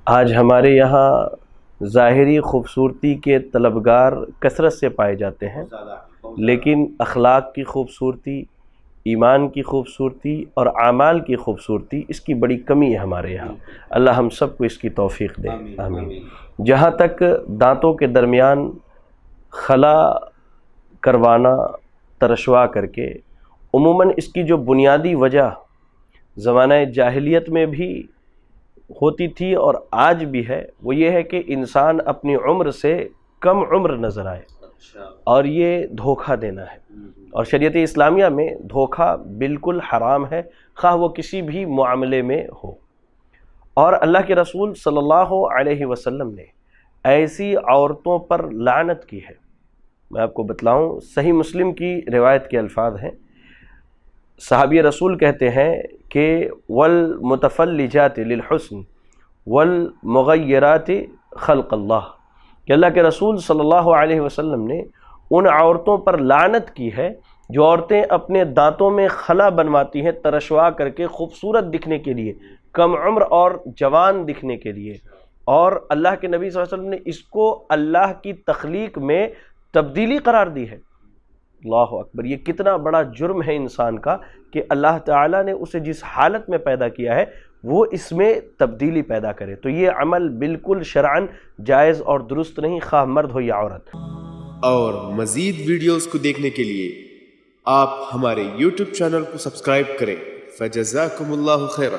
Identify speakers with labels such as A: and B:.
A: آج ہمارے یہاں ظاہری خوبصورتی کے طلبگار کثرت سے پائے جاتے ہیں، لیکن اخلاق کی خوبصورتی، ایمان کی خوبصورتی اور اعمال کی خوبصورتی اس کی بڑی کمی ہے ہمارے یہاں۔ اللہ ہم سب کو اس کی توفیق دے، آمین۔ جہاں تک دانتوں کے درمیان خلا کروانا ترشوا کر کے، عموماً اس کی جو بنیادی وجہ زمانہ جاہلیت میں بھی ہوتی تھی اور آج بھی ہے، وہ یہ ہے کہ انسان اپنی عمر سے کم عمر نظر آئے، اور یہ دھوکہ دینا ہے۔ اور شریعت اسلامیہ میں دھوکہ بالکل حرام ہے، خواہ وہ کسی بھی معاملے میں ہو۔ اور اللہ کے رسول صلی اللہ علیہ وسلم نے ایسی عورتوں پر لعنت کی ہے۔ میں آپ کو بتلاؤں، صحیح مسلم کی روایت کے الفاظ ہیں، صحابی رسول کہتے ہیں کہ والمتفلجات للحسن والمغیرات خلق اللہ، کہ اللہ کے رسول صلی اللہ علیہ وسلم نے ان عورتوں پر لعنت کی ہے جو عورتیں اپنے دانتوں میں خلا بنواتی ہیں ترشوا کر کے خوبصورت دکھنے کے لیے، کم عمر اور جوان دکھنے کے لیے، اور اللہ کے نبی صلی اللہ علیہ وسلم نے اس کو اللہ کی تخلیق میں تبدیلی قرار دی ہے۔ اللہ اکبر! یہ کتنا بڑا جرم ہے انسان کا کہ اللہ تعالیٰ نے اسے جس حالت میں پیدا کیا ہے وہ اس میں تبدیلی پیدا کرے۔ تو یہ عمل بالکل شرعاً جائز اور درست نہیں، خواہ مرد ہو یا عورت۔
B: اور مزید ویڈیوز کو دیکھنے کے لیے آپ ہمارے YouTube چینل کو سبسکرائب کریں۔ فجزاکم اللہ خیرا۔